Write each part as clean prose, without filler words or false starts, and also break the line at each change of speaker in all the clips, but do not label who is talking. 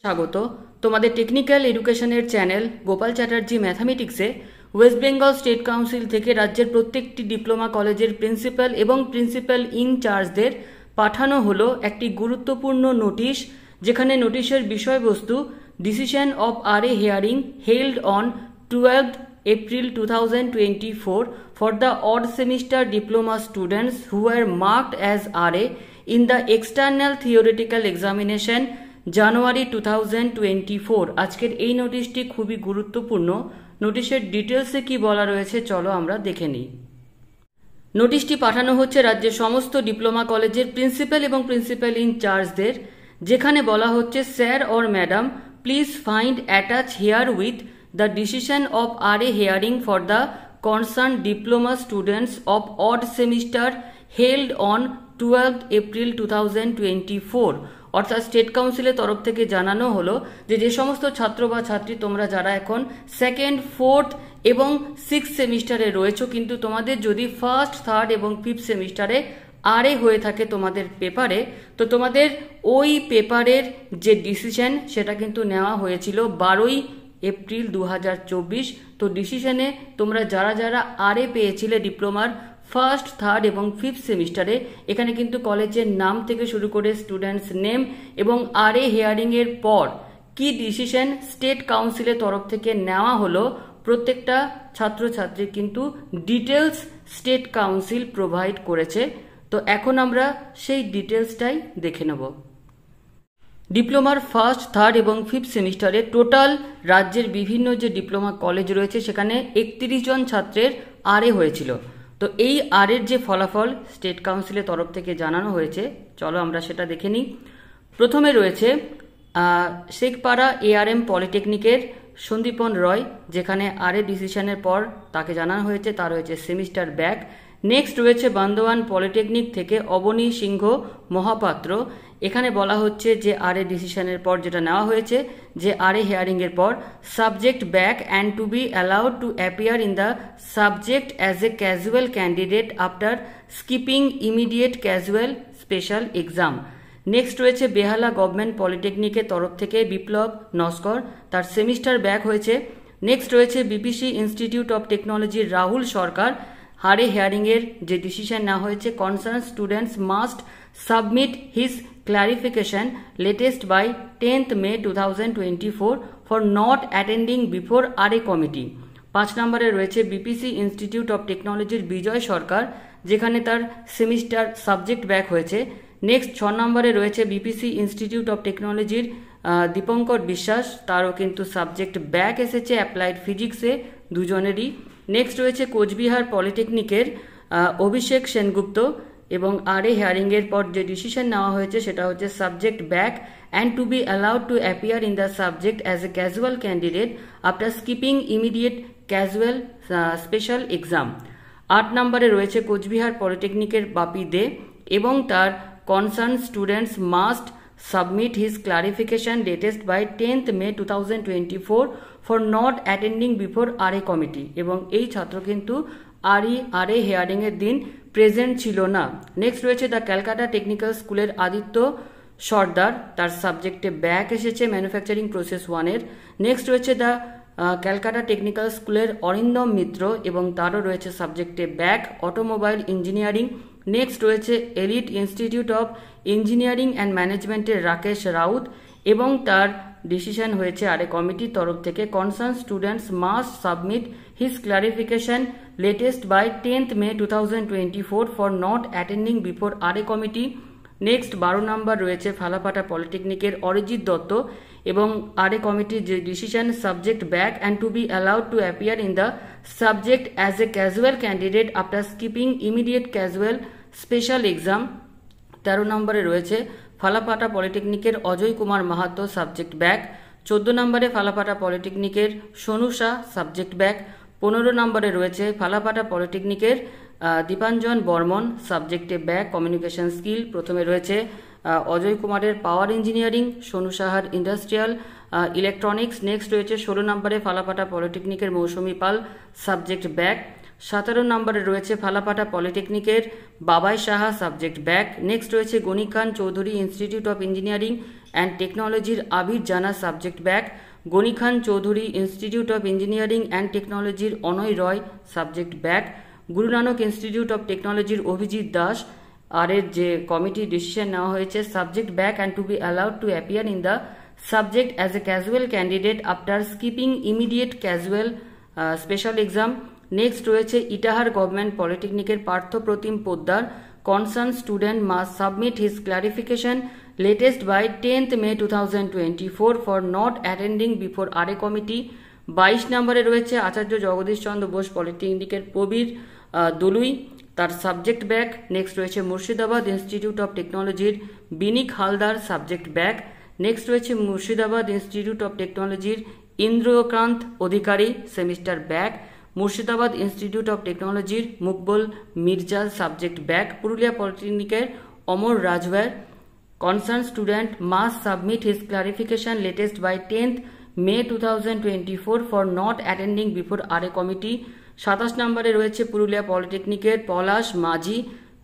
স্বাগত তোমাদের টেকনিক্যাল এডুকেশনের চ্যানেল গোপাল চ্যাটার্জি ম্যাথামেটিক্সে ওয়েস্ট বেঙ্গল স্টেট কাউন্সিল থেকে রাজ্যের প্রত্যেকটি ডিপ্লোমা কলেজের প্রিন্সিপাল এবং প্রিন্সিপাল ইনচার্জদের পাঠানো হলো একটি গুরুত্বপূর্ণ নোটিশ, যেখানে নোটিশের বিষয়বস্তু decision of RA hearing held on 12th April 2024 for the odd semester diploma students who were marked as RA in the external theoretical examination জানুয়ারি 2024। আজকের এই নোটিশটি খুবই গুরুত্বপূর্ণ। নোটিশের ডিটেলসে কি বলা রয়েছে চলো আমরা দেখে নিই। নোটিশটি পাঠানো হচ্ছে রাজ্যের সমস্ত ডিপ্লোমা কলেজের প্রিন্সিপাল এবং প্রিন্সিপাল ইনচার্জদের, যেখানে বলা হচ্ছে sir or madam please find attach here with the decision of RA hearing for the concern diploma students of odd semester held on 12th April 2024। অর্থাৎ স্টেট কাউন্সিলের তরফ থেকে জানানো হলো যে সমস্ত ছাত্র বা ছাত্রী তোমরা যারা এখন 2nd, 4th এবং 6th সেমিস্টারে রয়েছো, কিন্তু তোমাদের যদি 1st, 3rd এবং 5th সেমিস্টারে RA হয়ে থাকে তোমাদের পেপারে, তো তোমাদের ওই পেপারের যে ডিসিশন সেটা কিন্তু নেওয়া হয়েছিল 12ই এপ্রিল 2024। তো ডিসিশনে তোমরা যারা যারা RA পেয়েছিলে ডিপ্লোমার 1st, 3rd এবং 5th সেমিস্টারে, এখানে কিন্তু কলেজের নাম থেকে শুরু করে স্টুডেন্টস নেম এবং RA হিয়ারিং এর পর কি ডিসিশন স্টেট কাউন্সিলের তরফ থেকে নেওয়া হলো, প্রত্যেকটা ছাত্রছাত্রীর কিন্তু ডিটেলস স্টেট কাউন্সিল প্রোভাইড করেছে। তো এখন আমরা সেই ডিটেলসটাই দেখে নেব। ডিপ্লোমার 1st, 3rd এবং 5th সেমিস্টারে টোটাল রাজ্যের বিভিন্ন যে ডিপ্লোমা কলেজ রয়েছে সেখানে 31 জন ছাত্রের RA হয়েছিল। তো এই RAর যে ফলাফল স্টেট কাউন্সিলের তরফ থেকে জানানো হয়েছে, চলো আমরা সেটা দেখে নিই। প্রথমে রয়েছে শেখপাড়া ARM পলিটেকনিকের সন্দীপন রয়, যেখানে RA ডিসিশনের পর তাকে জানানো হয়েছে তার হয়েছে সেমিস্টার ব্যাক। নেক্সট রয়েছে বান্দোয়ান পলিটেকনিক থেকে অবনী সিংহ মহাপাত্র, এখানে বলা হচ্ছে যে RA ডিসিশনের পর যেটা নেওয়া হয়েছে যে RA হিয়ারিং এর পর subject back and to be allowed to appear in the subject as a casual candidate after skipping immediate casual special exam. Next রয়েছে বেহালা গভর্নমেন্ট পলিটেকনিকের তরফ থেকে বিপ্লব নস্কর, তার সেমিস্টার ব্যাক হয়েছে। নেক্সট রয়েছে বিপিসি ইনস্টিটিউট অফ টেকনোলজির রাহুল সরকার, RA হিয়ারিং এর যে ডিসিশন নেওয়া হয়েছে concern students must submit his clarification latest by 10th May 2024 for not attending before RA committee। 5 নম্বরে রয়েছে বিপিসি ইনস্টিটিউট অফ টেকনোলজির বিজয় সরকার, যেখানে তার সেমিস্টার সাবজেক্ট ব্যাক হয়েছে। নেক্সট 6 নম্বরে রয়েছে বিপিসি ইনস্টিটিউট অফ টেকনোলজির দীপঙ্কর বিশ্বাস, তারও কিন্তু সাবজেক্ট ব্যাক এসেছে অ্যাপ্লাইড ফিজিক্সে দুজনেরই। নেক্সট রয়েছে কোচবিহার পলিটেকনিকের অভিষেক সেনগুপ্ত, এবং RA হিয়ারিং এর পর যে ডিসিশন নেওয়া হয়েছে সেটা হচ্ছে subject back and to be allowed to appear in the subject as a casual candidate after skipping immediate casual special exam. 8 নম্বরে রয়েছে কোচবিহার পলিটেকনিকের বাপি দে, এবং তার concern students must submit his clarification latest by 10th May 2024 for not attending before RA committee, এবং এই ছাত্র কিন্তু RA hearing এর দিন প্রেজেন্ট ছিল না। নেক্সট রয়েছে দ্য ক্যালকাটা টেকনিক্যাল স্কুলের আদিত্য সর্দার, তার সাবজেক্টে ব্যাক এসেছে ম্যানুফ্যাকচারিং প্রসেস 1-এর। নেক্সট রয়েছে দ্য ক্যালকাটা টেকনিক্যাল স্কুলের অরিন্দম মিত্র, এবং তারও রয়েছে সাবজেক্টে ব্যাক অটোমোবাইল ইঞ্জিনিয়ারিং। নেক্সট রয়েছে elite institute of engineering and ম্যানেজমেন্টের রাকেশ রাউত, এবং তার ডিসিশন হয়েছে RA কমিটির তরফ থেকে concern students must submit his clarification latest by 10th May 2024 for not attending before RA committee. Next 12 number রয়েছে ফালাফাটা পলিটেকনিকের অরিজিৎ দত্ত, এবং RA কমিটির যে decision subject back and to be allowed to appear in the subject as a casual candidate after skipping immediate casual special exam. 13 নম্বরে রয়েছে ফালাফাটা পলিটেকনিকের Ajay Kumar Mahato, subject back. 14 নম্বরে ফালাফাটা পলিটেকনিকের সোনু শাহ, সাবজেক্ট ব্যাক। 15 নম্বরে রয়েছে ফালাফাটা পলিটেকনিকের দীপাঞ্জন বর্মন, সাবজেক্টে ব্যাক কমিউনিকেশন স্কিল। প্রথমে রয়েছে অজয় কুমারের পাওয়ার ইঞ্জিনিয়ারিং, সোনু সাহার ইন্ডাস্ট্রিয়াল ইলেকট্রনিক্স। নেক্সট রয়েছে 16 নম্বরে ফালাফাটা পলিটেকনিকের মৌসুমী পাল, সাবজেক্ট ব্যাক। 17 নম্বরে রয়েছে ফালাফাটা পলিটেকনিকের বাবাই সাহা, সাবজেক্ট ব্যাক। নেক্সট রয়েছে Ghani Khan Choudhury institute of engineering and টেকনোলজির Abir Jana subject back, Ghani Khan Choudhury institute of engineering and টেকনোলজির অনয় রয় subject back, Guru Nanak institute of টেকনোলজির অভিজিৎ দাস আর এর যে কমিটি ডিসিশন নেওয়া হয়েছে subject back and to be allowed to appear in the subject as a casual candidate after skipping immediate casual special exam. Next রয়েছে Itahar government পলিটেকনিকের Partha Pratim Poddar, concern student must submit his clarification latest by 10th May 2024 for not attending before RA committee। 22 নম্বরে রয়েছে আচার্য জগদীশ চন্দ্র বোস পলিটেকনিকের প্রবীর দলুই, তার subject back. Next রয়েছে Murshidabad institute of টেকনোলজির Binik Haldar subject back. Next রয়েছে Murshidabad institute of টেকনোলজির Indrakanta Adhikari semester back. Murshidabad institute of টেকনোলজির Mukbul Mirza subject back. Purulia পলিটেকনিকের Amar Rajwar, concerned student must submit his clarification latest by 10th May 2024 for not attending before RA committee। 27 নম্বরে রয়েছে পুরুলিয়া পলিটেকনিকের পলাশ মাঝি,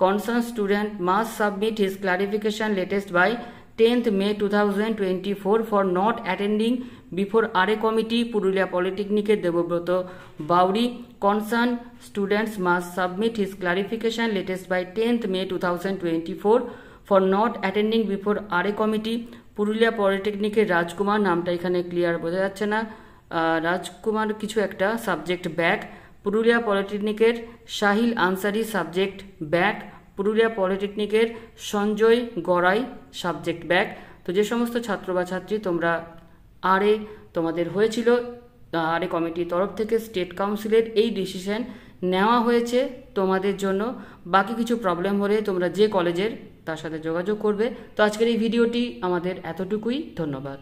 concerned student must submit his clarification latest by 10th May 2024 for not attending before RA committee। Purulia পলিটেকনিকের Debabrata Bauri, concerned students must submit his clarification latest by 10th May 2024 for not attending before RA committee। Purulia পলিটেকনিকের রাজকুমার, নামটা এখানে clear বোঝা যাচ্ছে না, রাজকুমার কিছু একটা subject back. Purulia পলিটেকনিকের Sahil Ansari subject back. Purulia পলিটেকনিকের Sanjay Garai subject back. তো যে সমস্ত ছাত্র বা ছাত্রী তোমরা RA তোমাদের হয়েছিল, RA কমিটির তরফ থেকে স্টেট কাউন্সিলের এই ডিসিশন নেওয়া হয়েছে তোমাদের জন্য। বাকি কিছু প্রবলেম হলে তোমরা যে কলেজের তার সাথে যোগাযোগ করবে। তো আজকের এই ভিডিওটি আমাদের এতটুকুই, ধন্যবাদ।